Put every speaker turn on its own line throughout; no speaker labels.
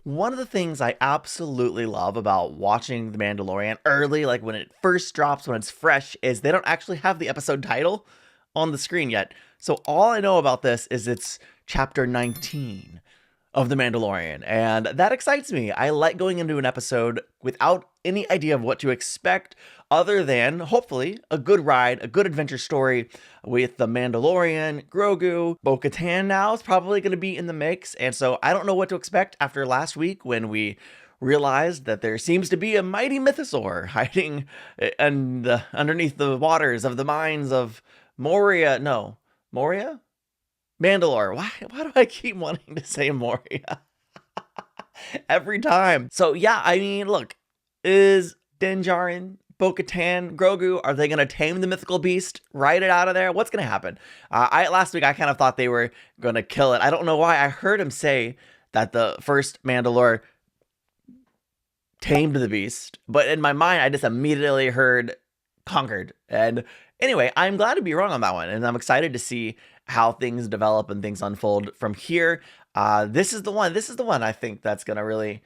One of the things I absolutely love about watching The Mandalorian early, like when it first drops, when it's fresh, is they don't actually have the episode title on the screen yet. So all I know about this is it's chapter 19 of The Mandalorian, and that excites me. I like going into an episode without any idea of what to expect, other than, hopefully, a good ride, a good adventure story with the Mandalorian, Grogu. Bo Katan now is probably going to be in the mix, and so I don't know what to expect after last week when we realized that there seems to be a mighty mythosaur hiding underneath the waters of the mines of Moria. No, Moria? Mandalore. Why do I keep wanting to say Moria every time? So yeah, I mean, look, is Din Djarin, Bo-Katan, Grogu, are they going to tame the mythical beast, ride it out of there? What's going to happen? Last week, I kind of thought they were going to kill it. I don't know why. I heard him say that the first Mandalore tamed the beast, but in my mind, I just immediately heard conquered. And anyway, I'm glad to be wrong on that one, and I'm excited to see how things develop and things unfold from here. This is the one I think that's gonna really,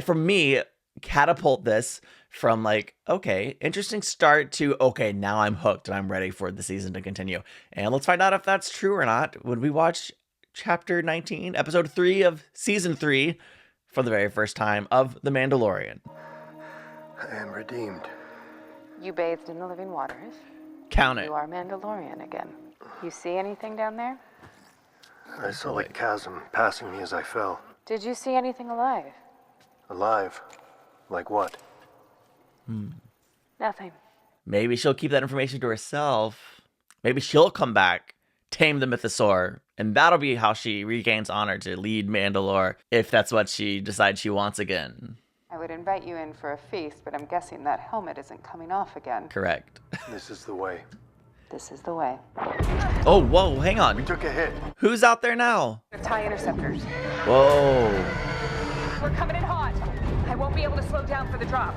for me, catapult this from like, okay, interesting start to, okay, now I'm hooked and I'm ready for the season to continue. And let's find out if that's true or not when we watch chapter 19, episode 3 of season 3 for the very first time of The Mandalorian.
I am redeemed.
You bathed in the living waters.
Count it.
You are Mandalorian again. You see anything down there?
I saw a chasm passing me as I fell.
Did you see anything alive?
Alive? Like what?
Nothing.
Maybe she'll keep that information to herself. Maybe she'll come back, tame the mythosaur, and that'll be how she regains honor to lead Mandalore, if that's what she decides she wants again.
I would invite you in for a feast, but I'm guessing that helmet isn't coming off again.
Correct.
This is the way.
This is the way.
Oh, whoa, hang on.
We took a hit.
Who's out there now?
TIE interceptors.
Whoa.
We're coming in hot. I won't be able to slow down for the drop.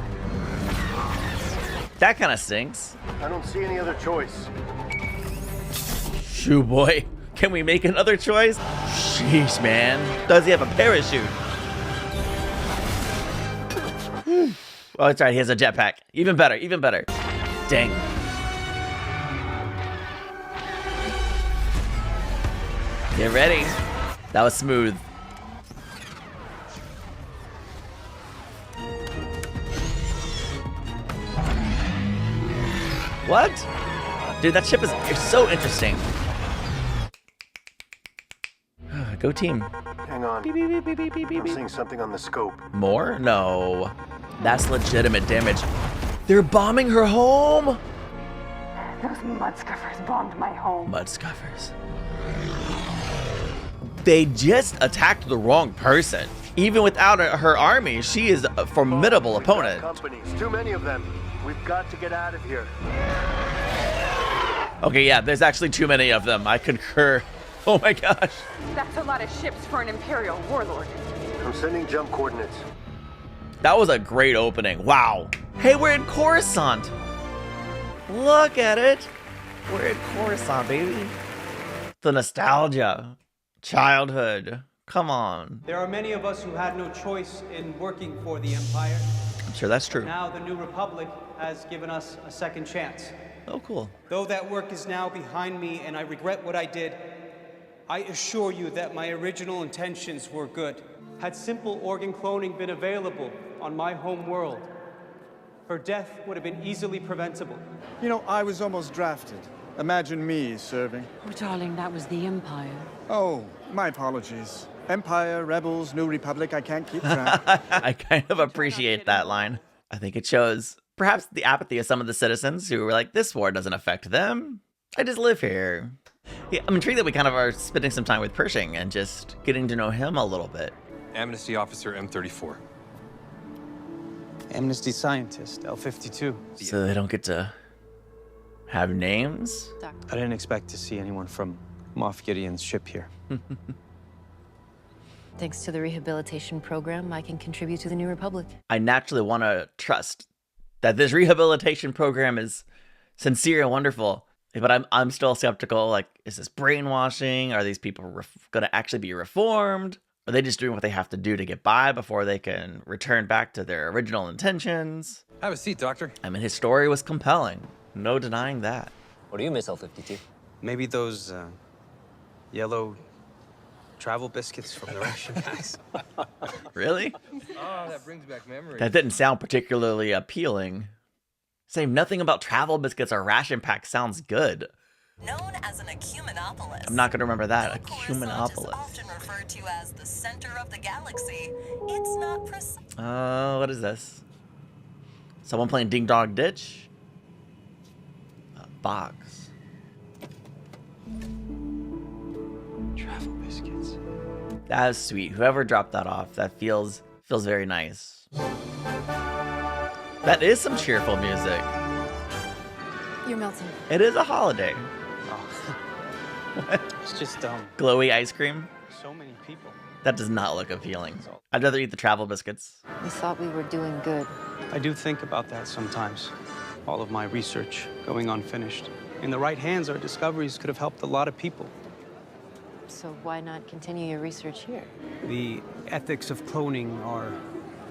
That kind of stinks.
I don't see any other choice.
Shoo boy. Can we make another choice? Sheesh, man. Does he have a parachute? Oh, that's right. He has a jetpack. Even better. Even better. Dang. Get ready. That was smooth. What? Dude, that ship is so interesting. Go team.
Hang on.
Beep, beep, beep, beep, beep, beep,
I'm
beep.
seeing something on the scope.
More? No. That's legitimate damage. They're bombing her home?
Those mudscuffers bombed my home.
Mudscuffers. They just attacked the wrong person. Even without her army, she is a formidable
We've got
opponent.
companies, too many of them. We've got to get out of here.
Okay, yeah, there's actually too many of them. I concur. Oh my gosh.
That's a lot of ships for an Imperial warlord.
I'm sending jump coordinates.
That was a great opening. Wow. Hey, we're in Coruscant. Look at it. We're in Coruscant, baby. The nostalgia. Childhood. Come on.
There are many of us who had no choice in working for the Empire.
I'm sure that's true.
Now the New Republic has given us a second chance.
Oh, cool.
Though that work is now behind me and I regret what I did, I assure you that my original intentions were good. Had simple organ cloning been available on my home world, her death would have been easily preventable.
You know, I was almost drafted. Imagine me serving.
Oh, darling, that was the Empire.
Oh, my apologies. Empire, Rebels, New Republic, I can't keep track.
I kind of appreciate that line. I think it shows perhaps the apathy of some of the citizens who were like, this war doesn't affect them. I just live here. Yeah, I'm intrigued that we kind of are spending some time with Pershing and just getting to know him a little bit.
Amnesty Officer M34.
Amnesty Scientist, L52.
So they don't get to have names?
I didn't expect to see anyone from Moff Gideon's ship here.
Thanks to the rehabilitation program, I can contribute to the New Republic.
I naturally want to trust that this rehabilitation program is sincere and wonderful. But I'm still skeptical. Like, is this brainwashing? Are these people going to actually be reformed? Are they just doing what they have to do to get by before they can return back to their original intentions?
Have a seat, Doctor.
I mean, his story was compelling. No denying that.
What do you miss, L-52?
Maybe those yellow travel biscuits from the ration packs.
Really?
Oh, that brings back memories.
That didn't sound particularly appealing. Saying nothing about travel biscuits or ration packs sounds good.
Known as an ecumenopolis.
I'm not going to remember that.
Though Coruscant is
Ecumenopolis.
often referred to as the center of the galaxy, it's not precise.
What is this? Someone playing Ding Dong Ditch? A box.
Travel biscuits.
That is sweet. Whoever dropped that off, that feels very nice. That is some cheerful music.
You're melting.
It is a holiday.
It's just
Glowy ice cream?
so many people.
That does not look appealing. I'd rather eat the travel biscuits.
We thought we were doing good.
I do think about that sometimes. All of my research going unfinished. In the right hands, our discoveries could have helped a lot of people.
So why not continue your research here?
The ethics of cloning are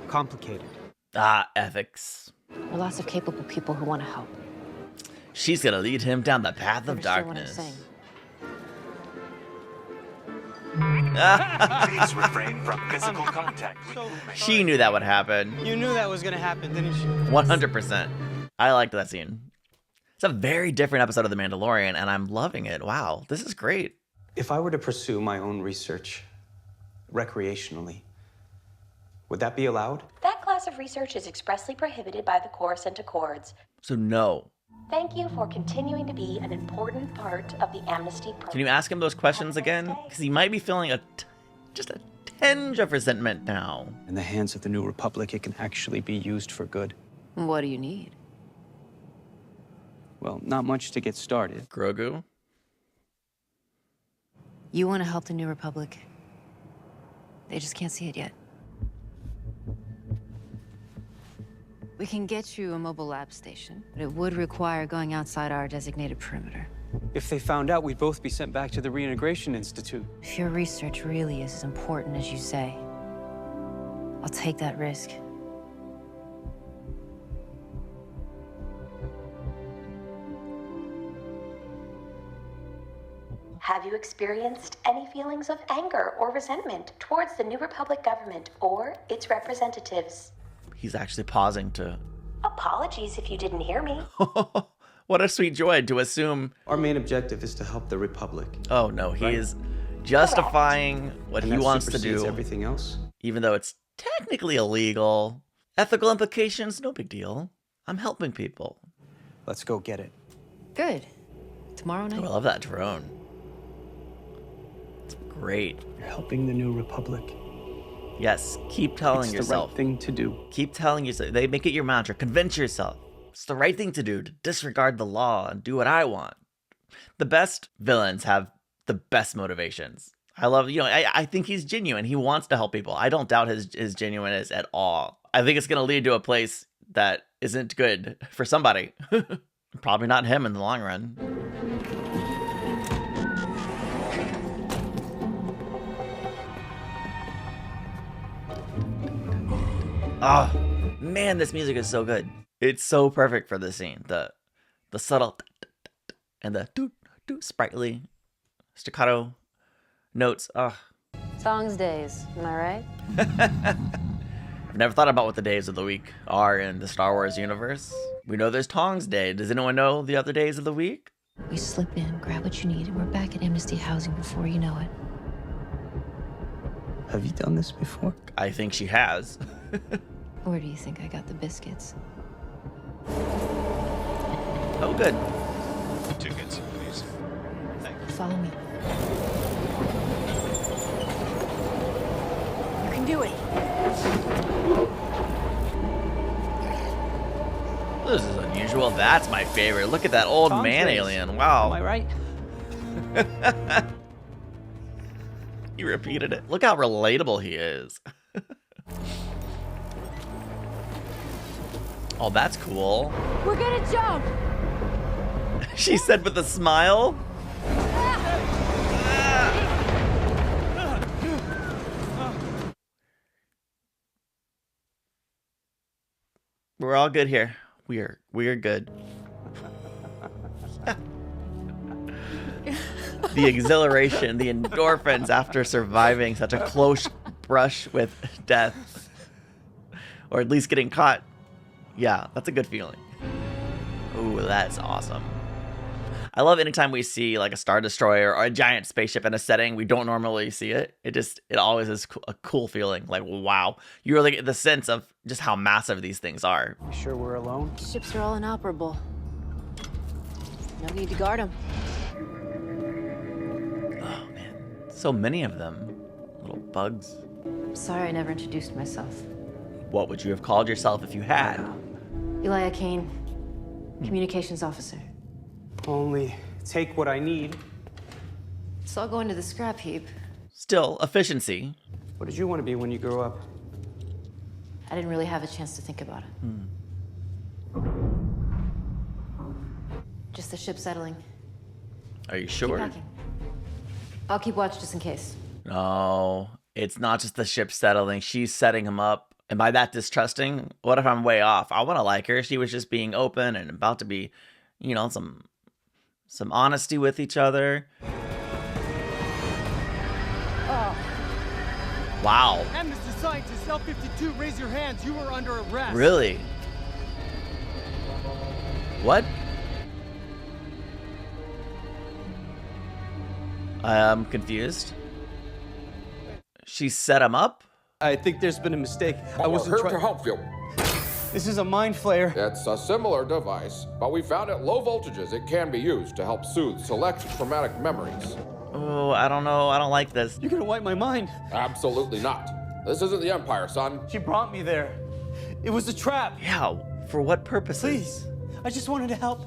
complicated.
Ah, ethics.
There are lots of capable people who want to help.
She's gonna lead him down the path of
Understand what I'm
darkness.
saying?
Please refrain from physical contact with roommates.
She knew that would happen.
You knew that was gonna happen, didn't you?
100%. I liked that scene. It's a very different episode of The Mandalorian, and I'm loving it. Wow, this is great.
If I were to pursue my own research recreationally, would that be allowed?
That class of research is expressly prohibited by the Coruscant Accords.
So no.
Thank you for continuing to be an important part of the amnesty program.
Can you ask him those questions again? Because he might be feeling just a tinge of resentment now.
In the hands of the New Republic, it can actually be used for good.
What do you need?
Well, not much to get started.
Grogu?
You want to help the New Republic. They just can't see it yet. We can get you a mobile lab station, but it would require going outside our designated perimeter.
If they found out, we'd both be sent back to the Reintegration Institute.
If your research really is as important as you say, I'll take that risk.
Have you experienced any feelings of anger or resentment towards the New Republic government or its representatives?
He's actually pausing to...
Apologies if you didn't hear me.
What a sweet joy to assume...
Our main objective is to help the Republic.
Oh no, he is justifying what
And
he
that
wants to
supersedes
do.
everything else.
Even though it's technically illegal. Ethical implications, no big deal. I'm helping people.
Let's go get it.
Good. Tomorrow
Oh,
night.
I love that drone. It's great.
You're helping the New Republic.
Yes, keep telling
It's
yourself.
the right thing to do.
Keep telling yourself. They make it your mantra. Convince yourself. It's the right thing to do, to disregard the law and do what I want. The best villains have the best motivations. I love, I think he's genuine. He wants to help people. I don't doubt his genuineness at all. I think it's going to lead to a place that isn't good for somebody. Probably not him in the long run. Oh, man, this music is so good. It's so perfect for this scene. The subtle and the sprightly staccato notes. Oh.
Songs days, am I right?
I've never thought about what the days of the week are in the Star Wars universe. We know there's Tongs Day. Does anyone know the other days of the week?
We slip in, grab what you need, and we're back at Amnesty Housing before you know it.
Have you done this before?
I think she has.
Where do you think I got the biscuits?
Oh, good.
Tickets, please.
Follow me.
You can do it.
This is unusual. That's my favorite. Look at that old
Tongs
man
days.
alien.
Am
Wow.
I right?
You repeated it. Look how relatable he is. Oh, that's cool.
We're gonna jump.
She said with a smile. We're all good here. We're good. The exhilaration, the endorphins after surviving such a close brush with death, or at least getting caught. Yeah, that's a good feeling. Ooh, that's awesome. I love anytime we see like a Star Destroyer or a giant spaceship in a setting we don't normally see it. It always is a cool feeling. Like, wow, you really get the sense of just how massive these things are.
You sure we're alone?
Ships are all inoperable. No need to guard them.
Oh man, so many of them. Little bugs.
Sorry I never introduced myself.
What would you have called yourself if you had?
Elia Kane, communications officer.
Only take what I need.
So I'll go into the scrap heap.
Still, efficiency.
What did you want to be when you grew up?
I didn't really have a chance to think about it. Just the ship settling.
Are you
Keep
sure?
packing. I'll keep watch just in case.
No, it's not just the ship settling. She's setting him up. Am I that distrusting? What if I'm way off? I want to like her. She was just being open and about to be, you know, some honesty with each other. Wow.
And Mr. Scientist, L-52, raise your hands. You are under arrest.
Really? What? I'm confused. She set him up?
I think there's been a mistake. I wasn't
here
trying
to help you.
This is a mind flayer.
It's a similar device, but we found at low voltages it can be used to help soothe select traumatic memories.
Oh, I don't know. I don't like this.
You're gonna wipe my mind.
Absolutely not. This isn't the Empire, son.
She brought me there. It was a trap.
Yeah, for what purposes?
Please, I just wanted to help.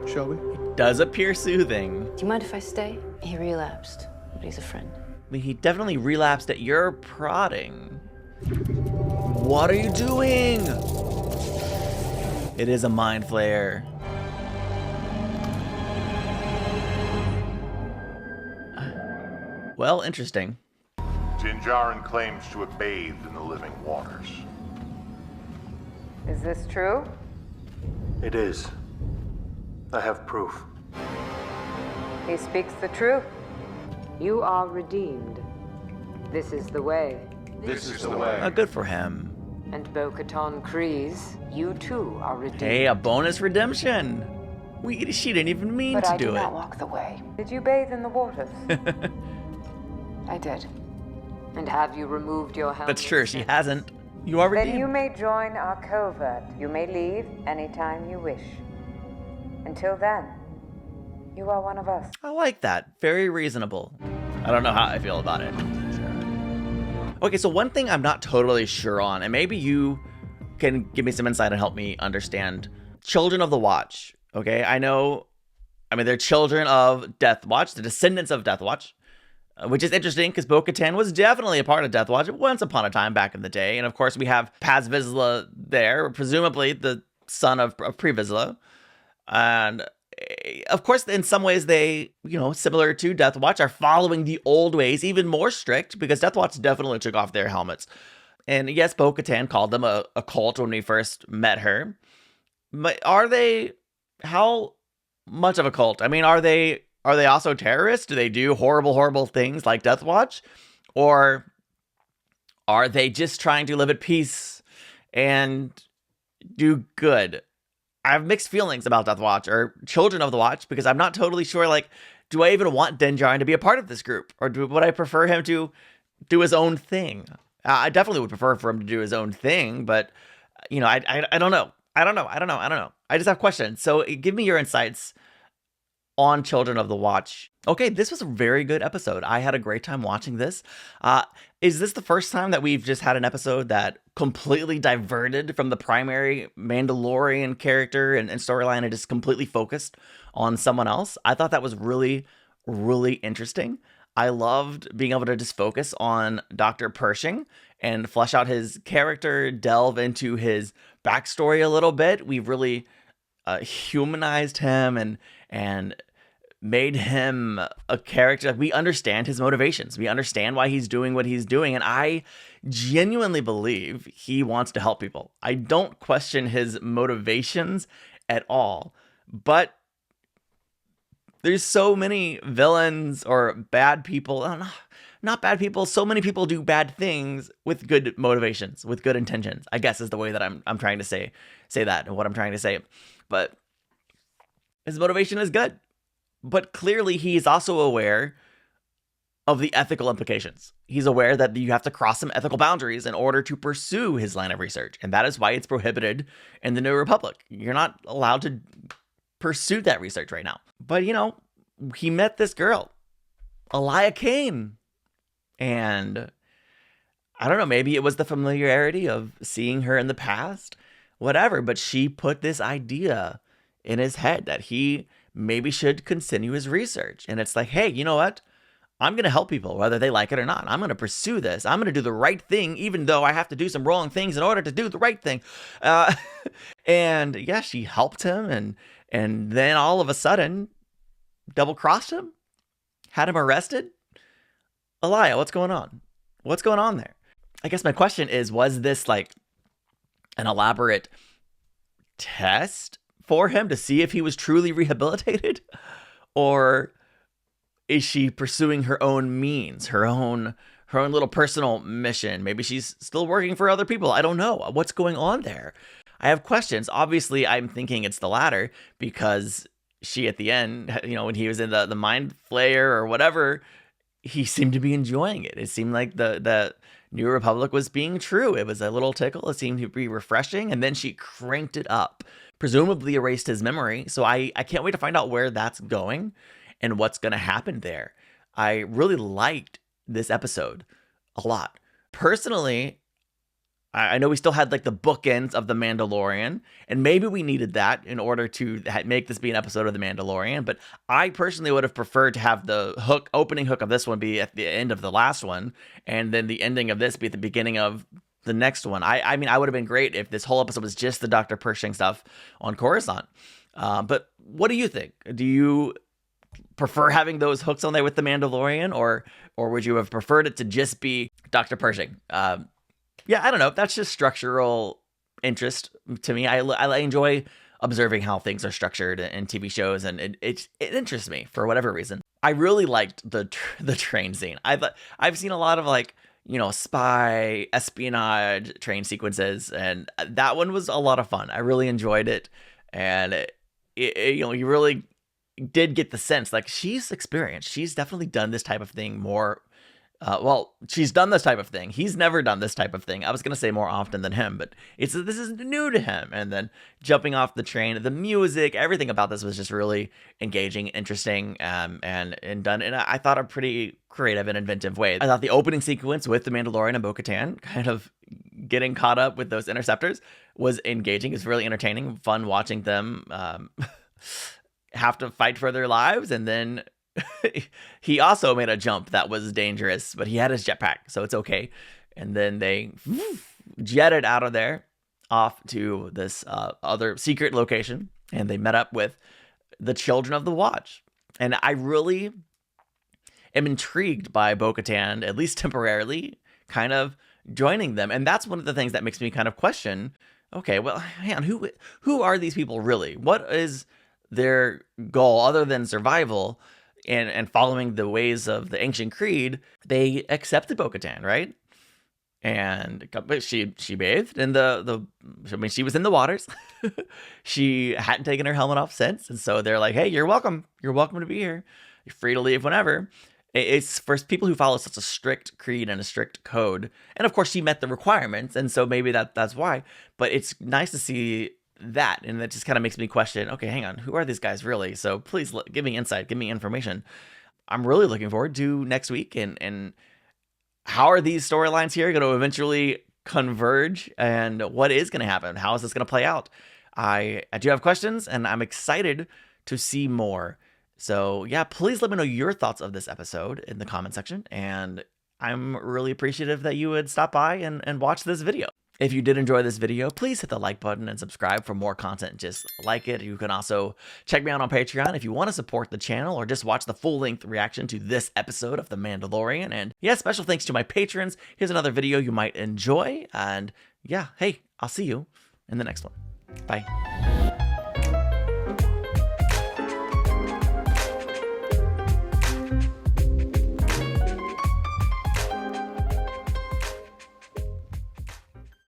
Shall we?
Does appear soothing.
Do you mind if I stay? He relapsed, but he's a friend.
I mean, he definitely relapsed at your prodding. What are you doing? It is a mind flare. Well, interesting.
Jinjarin claims to have bathed in the living waters.
Is this true?
It is. I have proof.
He speaks the truth. You are redeemed. This is the way.
This is the way.
Good for him.
And Bo Katan Kryze, you too are redeemed.
Hey, a bonus redemption. She didn't even mean
but
to
I
do
did
it.
not walk the way. Did you bathe in the waters? I did. And have you removed your helmet?
That's true, she hasn't. You are redeemed.
Then you may join our covert. You may leave anytime you wish. Until then, you are one of us.
I like that. Very reasonable. I don't know how I feel about it. Okay, so one thing I'm not totally sure on, and maybe you can give me some insight and help me understand. Children of the Watch. Okay, I mean, they're children of Death Watch, the descendants of Death Watch, which is interesting because Bo Katan was definitely a part of Death Watch once upon a time back in the day. And of course, we have Paz Vizsla there, presumably the son of Pre Vizsla. And of course, in some ways, they, similar to Death Watch, are following the old ways, even more strict, because Death Watch definitely took off their helmets. And yes, Bo Katan called them a cult when we first met her. But how much of a cult? I mean, are they also terrorists? Do they do horrible, horrible things like Death Watch? Or are they just trying to live at peace and do good? I have mixed feelings about Death Watch or Children of the Watch because I'm not totally sure, do I even want Din Djarin to be a part of this group? Or would I prefer him to do his own thing? I definitely would prefer for him to do his own thing, but, I don't know. I don't know. I just have questions. So give me your insights on Children of the Watch. Okay, this was a very good episode. I had a great time watching this. Is this the first time that we've just had an episode that completely diverted from the primary Mandalorian character and storyline and just completely focused on someone else? I thought that was really, really interesting. I loved being able to just focus on Dr. Pershing and flesh out his character, delve into his backstory a little bit. We've really humanized him and made him a character. We understand his motivations. We understand why he's doing what he's doing. And I genuinely believe he wants to help people. I don't question his motivations at all. But there's so many villains or bad people. Not bad people. So many people do bad things with good motivations, with good intentions, I guess is the way that I'm trying to say that and what I'm trying to say. But his motivation is good. But clearly he is also aware of the ethical implications. He's aware that you have to cross some ethical boundaries in order to pursue his line of research. And that is why it's prohibited in the New Republic. You're not allowed to pursue that research right now. But, you know, he met this girl, Elia Kane. And I don't know, maybe it was the familiarity of seeing her in the past, whatever. But she put this idea in his head that he maybe should continue his research. And it's like, hey, you know what? I'm going to help people, whether they like it or not. I'm going to pursue this. I'm going to do the right thing, even though I have to do some wrong things in order to do the right thing. And yeah, she helped him. And then all of a sudden, double-crossed him, had him arrested. Elia, what's going on? What's going on there? I guess my question is, was this like an elaborate test for him to see if he was truly rehabilitated? Or is she pursuing her own means, her own little personal mission? Maybe she's still working for other people. I don't know. What's going on there? I have questions. Obviously, I'm thinking it's the latter, because she at the end, you know, when he was in the mind flayer or whatever, he seemed to be enjoying it. It seemed like the New Republic was being true. It was a little tickle. It seemed to be refreshing. And then she cranked it up, presumably erased his memory. So I can't wait to find out where that's going and what's going to happen there. I really liked this episode a lot. Personally, I know we still had like the bookends of The Mandalorian, and maybe we needed that in order to make this be an episode of The Mandalorian, but I personally would have preferred to have the opening hook of this one be at the end of the last one, and then the ending of this be at the beginning of the next one. I mean, I would have been great if this whole episode was just the Dr. Pershing stuff on Coruscant. But what do you think? Do you prefer having those hooks on there with The Mandalorian, or would you have preferred it to just be Dr. Pershing? Yeah, I don't know. That's just structural interest to me. I enjoy observing how things are structured in TV shows, and it interests me for whatever reason. I really liked the train scene. I've seen a lot of like, you know, spy espionage train sequences, and that one was a lot of fun. I really enjoyed it, and you know, you really did get the sense like she's experienced. She's definitely done this type of thing more. Well, she's done this type of thing. He's never done this type of thing. I was going to say more often than him, but this is new to him. And then jumping off the train, the music, everything about this was just really engaging, interesting, and done in I thought a pretty creative and inventive way. I thought the opening sequence with the Mandalorian and Bo Katan, kind of getting caught up with those interceptors, was engaging. It's really entertaining, fun watching them have to fight for their lives, and then he also made a jump that was dangerous, but he had his jetpack, so it's okay. And then they jetted out of there off to this other secret location, and they met up with the Children of the Watch. And I really am intrigued by Bo Katan, at least temporarily, kind of joining them. And that's one of the things that makes me kind of question, okay, well, man, who are these people really? What is their goal other than survival? And following the ways of the ancient creed, they accepted Bo Katan, right? And she bathed in she was in the waters. She hadn't taken her helmet off since, and so they're like, "Hey, you're welcome. You're welcome to be here. You're free to leave whenever." It's for people who follow such a strict creed and a strict code, and of course, she met the requirements, and so maybe that's why. But it's nice to see that, and that just kind of makes me question, okay, hang on, who are these guys really? So please give me insight, give me information. I'm really looking forward to next week, and how are these storylines here going to eventually converge, and what is going to happen? How is this going to play out? I do have questions, and I'm excited to see more. So yeah, please let me know your thoughts of this episode in the comment section, and I'm really appreciative that you would stop by and watch this video. If you did enjoy this video, please hit the like button and subscribe for more content just like it. You can also check me out on Patreon if you want to support the channel or just watch the full-length reaction to this episode of The Mandalorian. And yeah, special thanks to my patrons. Here's another video you might enjoy. And yeah, hey, I'll see you in the next one. Bye.